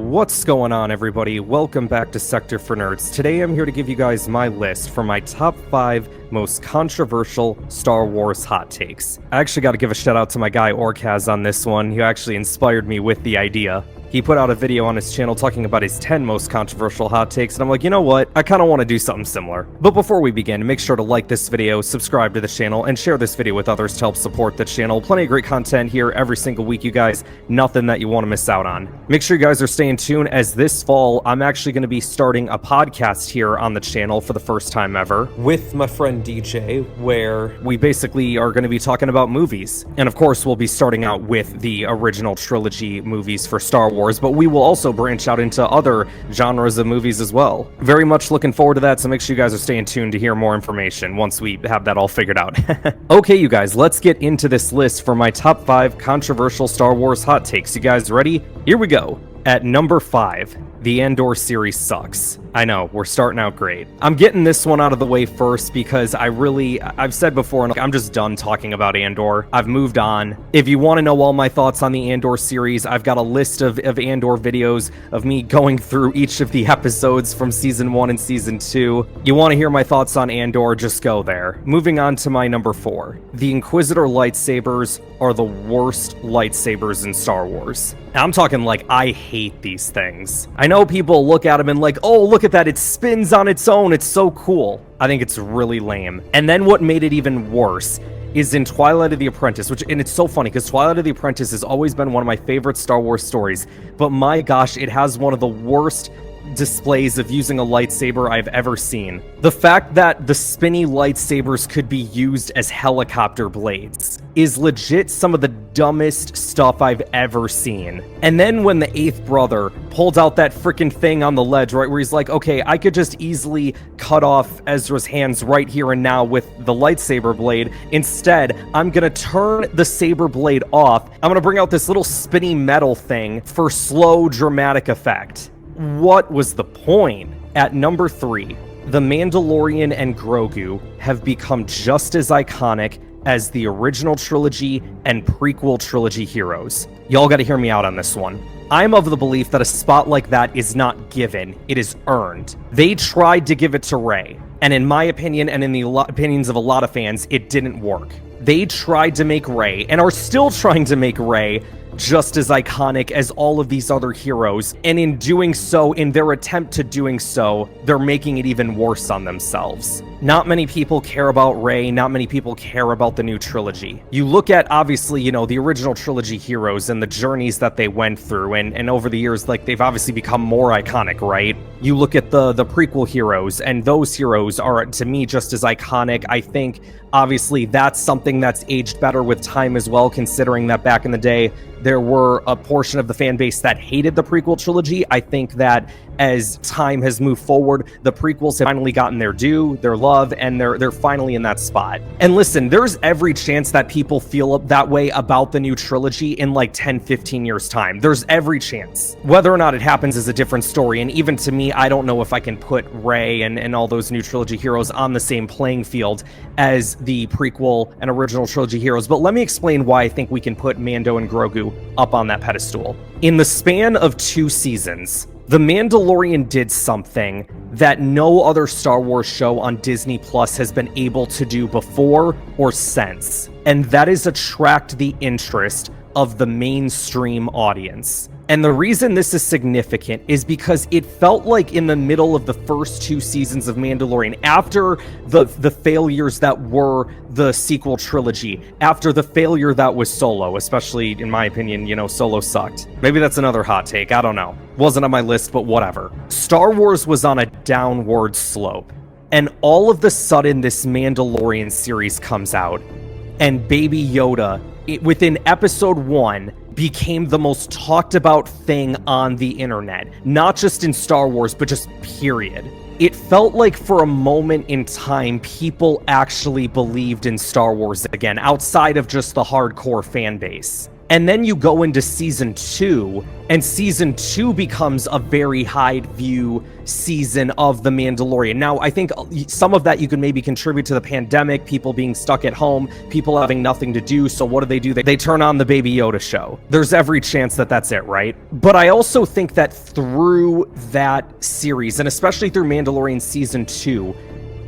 What's going on, everybody? Welcome back to Sector for Nerds. Today I'm here to give you guys my list for my top 5 most controversial Star Wars hot takes. I actually got to give a shout out to my guy Orkaz on this one, who actually inspired me with the idea. He put out a video on his channel talking about his 10 most controversial hot takes, and I'm like, you know what? I kind of want to do something similar. But before we begin, make sure to like this video, subscribe to the channel, and share this video with others to help support the channel. Plenty of great content here every single week, you guys. Nothing that you want to miss out on. Make sure you guys are staying tuned, as this fall, I'm actually going to be starting a podcast here on the channel for the first time ever with my friend DJ, where we basically are going to be talking about movies. And of course, we'll be starting out with the original trilogy movies for Star Wars, but we will also branch out into other genres of movies as well. Very much looking forward to that, so make sure you guys are staying tuned to hear more information once we have that all figured out. Okay, you guys, let's get into this list for my top 5 controversial Star Wars hot takes. You guys ready? Here we go. At number 5, the Andor series sucks. I know, we're starting out great. I'm getting this one out of the way first because I've said before, and I'm just done talking about Andor. I've moved on. If you want to know all my thoughts on the Andor series, I've got a list of Andor videos of me going through each of the episodes from Season 1 and Season 2. You want to hear my thoughts on Andor, just go there. Moving on to my number 4. The Inquisitor lightsabers are the worst lightsabers in Star Wars. Now, I'm talking like, I hate these things. I know people look at them and like, oh, look at that, it spins on its own, it's so cool. I think it's really lame. And then what made it even worse is in Twilight of the Apprentice, and it's so funny because Twilight of the Apprentice has always been one of my favorite Star Wars stories, but my gosh, it has one of the worst displays of using a lightsaber I've ever seen. The fact that the spinny lightsabers could be used as helicopter blades is legit some of the dumbest stuff I've ever seen. And then when the 8th brother pulled out that freaking thing on the ledge, right, where he's like, okay, I could just easily cut off Ezra's hands right here and now with the lightsaber blade. Instead, I'm gonna turn the saber blade off. I'm gonna bring out this little spinny metal thing for slow, dramatic effect. What was the point? At number 3, The Mandalorian and Grogu have become just as iconic as the original trilogy and prequel trilogy heroes. Y'all gotta hear me out on this one. I'm of the belief that a spot like that is not given, it is earned. They tried to give it to Rey, and in my opinion, and in the opinions of a lot of fans, it didn't work. They tried to make Rey, and are still trying to make Rey, just as iconic as all of these other heroes, and in doing so, in their attempt to doing so, they're making it even worse on themselves. Not many people care about Rey, not many people care about the new trilogy. You look at, obviously, you know, the original trilogy heroes and the journeys that they went through, and over the years, like, they've obviously become more iconic, right? You look at the prequel heroes, and those heroes are, to me, just as iconic. I think, obviously, that's something that's aged better with time as well, considering that back in the day, there were a portion of the fan base that hated the prequel trilogy. I think that as time has moved forward, the prequels have finally gotten their due, their love, and they're finally in that spot. And listen, there's every chance that people feel that way about the new trilogy in like 10, 15 years time. There's every chance. Whether or not it happens is a different story, and even to me, I don't know if I can put Rey and all those new trilogy heroes on the same playing field as the prequel and original trilogy heroes, but let me explain why I think we can put Mando and Grogu up on that pedestal. In the span of 2 seasons, The Mandalorian did something that no other Star Wars show on Disney Plus has been able to do before or since, and that is attract the interest of the mainstream audience. And the reason this is significant is because it felt like in the middle of the first 2 seasons of Mandalorian, after the failures that were the sequel trilogy, after the failure that was Solo, especially in my opinion, you know, Solo sucked. Maybe that's another hot take, I don't know. Wasn't on my list, but whatever. Star Wars was on a downward slope. And all of the sudden, this Mandalorian series comes out, and Baby Yoda, within episode 1, became the most talked about thing on the internet. Not just in Star Wars, but just period. It felt like for a moment in time, people actually believed in Star Wars again, outside of just the hardcore fan base. And then you go into season 2, and season 2 becomes a very high view season of The Mandalorian. Now, I think some of that you can maybe contribute to the pandemic, people being stuck at home, people having nothing to do. So what do? They turn on the Baby Yoda show. There's every chance that that's it, right? But I also think that through that series, and especially through Mandalorian season 2,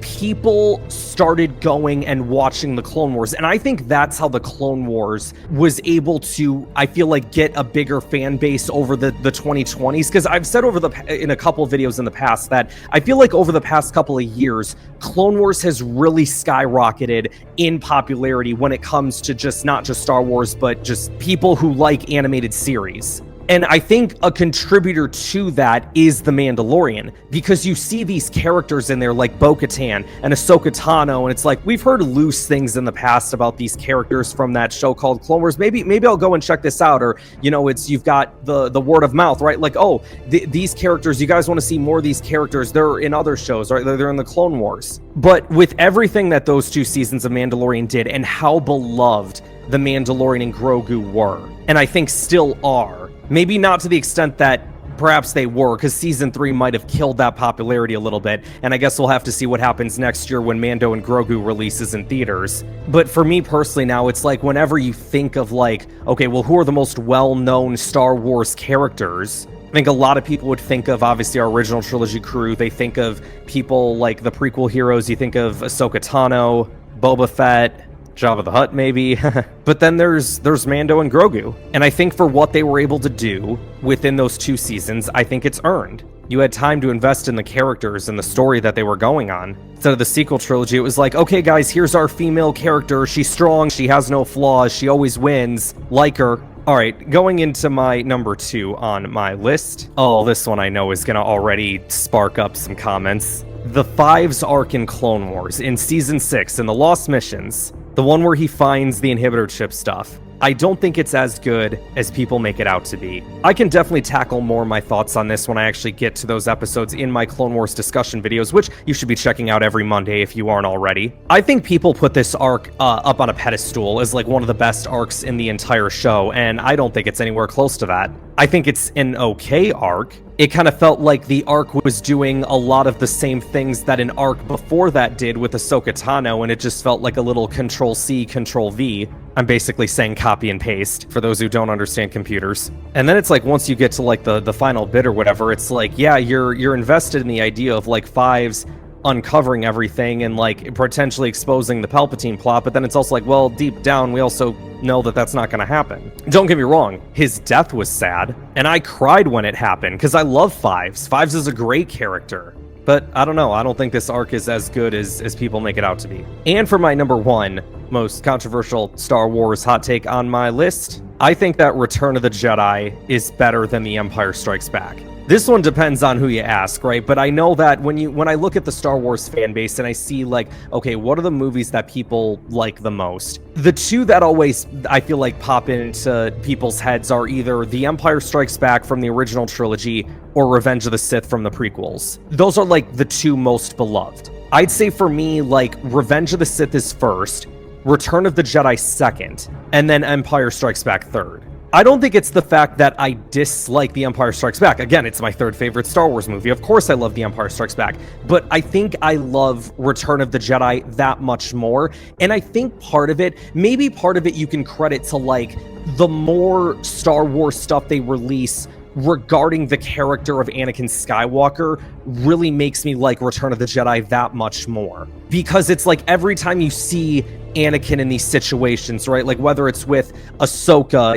people started going and watching the Clone Wars. And I think that's how the Clone Wars was able to, I feel like, get a bigger fan base over the 2020s. Because I've said in a couple of videos in the past that I feel like over the past couple of years, Clone Wars has really skyrocketed in popularity when it comes to just not just Star Wars, but just people who like animated series. And I think a contributor to that is The Mandalorian, because you see these characters in there like Bo-Katan and Ahsoka Tano, and it's like, we've heard loose things in the past about these characters from that show called Clone Wars. Maybe I'll go and check this out. Or, you've got the word of mouth, right? Like, oh, these characters, you guys want to see more of these characters. They're in other shows, right? They're in the Clone Wars. But with everything that those 2 seasons of Mandalorian did and how beloved The Mandalorian and Grogu were, and I think still are, maybe not to the extent that perhaps they were, because season 3 might have killed that popularity a little bit, and I guess we'll have to see what happens next year when Mando and Grogu releases in theaters. But for me personally now, it's like whenever you think of like, okay, well, who are the most well-known Star Wars characters? I think a lot of people would think of, obviously, our original trilogy crew. They think of people like the prequel heroes. You think of Ahsoka Tano, Boba Fett, Jabba the Hutt, maybe. But then there's Mando and Grogu. And I think for what they were able to do within those 2 seasons, I think it's earned. You had time to invest in the characters and the story that they were going on. Instead of the sequel trilogy, it was like, okay, guys, here's our female character. She's strong. She has no flaws. She always wins. Like her. All right, going into my number 2 on my list. Oh, this one I know is going to already spark up some comments. The Fives arc in Clone Wars in Season 6 in the Lost Missions. The one where he finds the inhibitor chip stuff. I don't think it's as good as people make it out to be. I can definitely tackle more of my thoughts on this when I actually get to those episodes in my Clone Wars discussion videos, which you should be checking out every Monday if you aren't already. I think people put this arc up on a pedestal as like one of the best arcs in the entire show, and I don't think it's anywhere close to that. I think it's an okay arc. It kind of felt like the arc was doing a lot of the same things that an arc before that did with Ahsoka Tano, and it just felt like a little Control-C, Control-V. I'm basically saying copy and paste for those who don't understand computers. And then it's like once you get to like the final bit or whatever, it's like, yeah, you're invested in the idea of like Fives uncovering everything and like potentially exposing the Palpatine plot, but then it's also like, well, deep down we also know that that's not going to happen. Don't get me wrong, his death was sad, and I cried when it happened because I love Fives. Fives is a great character. But I don't know, I don't think this arc is as good as people make it out to be. And for my number 1 most controversial Star Wars hot take on my list, I think that Return of the Jedi is better than The Empire Strikes Back. This one depends on who you ask, right? But I know that when I look at the Star Wars fan base and I see like, okay, what are the movies that people like the most? The 2 that always, I feel like, pop into people's heads are either The Empire Strikes Back from the original trilogy or Revenge of the Sith from the prequels. Those are like the 2 most beloved. I'd say for me, like, Revenge of the Sith is first, Return of the Jedi second, and then Empire Strikes Back third. I don't think it's the fact that I dislike The Empire Strikes Back. Again, it's my 3rd favorite Star Wars movie. Of course I love The Empire Strikes Back. But I think I love Return of the Jedi that much more. And I think part of it you can credit to like the more Star Wars stuff they release regarding the character of Anakin Skywalker really makes me like Return of the Jedi that much more. Because it's like every time you see Anakin in these situations, right? Like whether it's with Ahsoka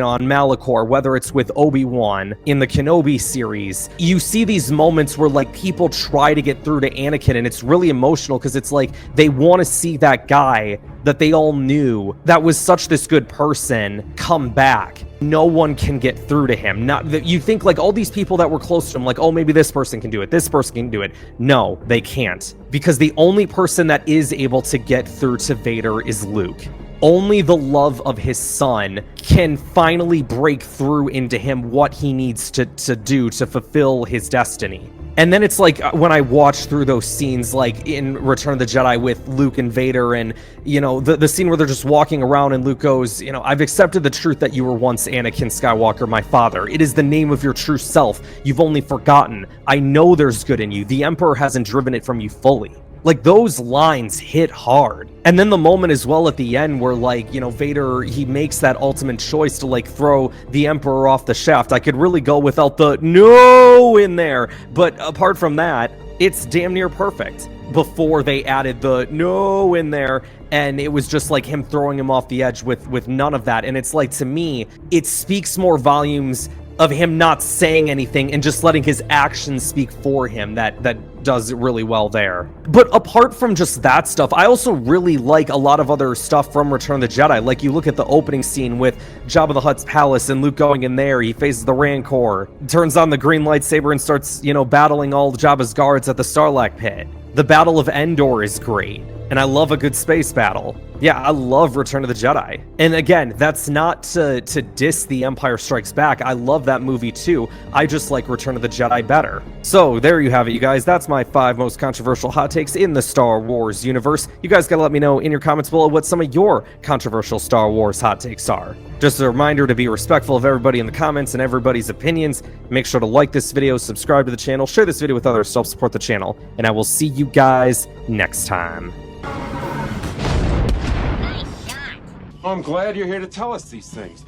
on Malachor, whether it's with Obi-Wan in the Kenobi series, you see these moments where like people try to get through to Anakin, and it's really emotional because it's like they want to see that guy that they all knew that was such this good person come back. No one can get through to him. Not that you think like all these people that were close to him, like, oh, maybe this person can do it, this person can do it. No, they can't. Because the only person that is able to get through to Vader is Luke. Only the love of his son can finally break through into him what he needs to do to fulfill his destiny. And then it's like when I watch through those scenes, like in Return of the Jedi with Luke and Vader, and the scene where they're just walking around and Luke goes, I've accepted the truth that you were once Anakin Skywalker, my father. It is the name of your true self. You've only forgotten. I know there's good in you. The Emperor hasn't driven it from you fully. Like, those lines hit hard. And then the moment as well at the end where, Vader, he makes that ultimate choice to, throw the Emperor off the shaft. I could really go without the no in there. But apart from that, it's damn near perfect. Before they added the no in there, and it was just like him throwing him off the edge with none of that. And it's like, to me, it speaks more volumes of him not saying anything and just letting his actions speak for him that does it really well there. But apart from just that stuff, I also really like a lot of other stuff from Return of the Jedi. Like, you look at the opening scene with Jabba the Hutt's palace and Luke going in there, he faces the Rancor, turns on the green lightsaber and starts, battling all Jabba's guards at the Sarlacc pit. The Battle of Endor is great, and I love a good space battle. Yeah, I love Return of the Jedi. And again, that's not to diss The Empire Strikes Back. I love that movie too. I just like Return of the Jedi better. So there you have it, you guys. That's my 5 most controversial hot takes in the Star Wars universe. You guys gotta let me know in your comments below what some of your controversial Star Wars hot takes are. Just a reminder to be respectful of everybody in the comments and everybody's opinions. Make sure to like this video, subscribe to the channel, share this video with others to help support the channel, and I will see you guys next time. I'm glad you're here to tell us these things.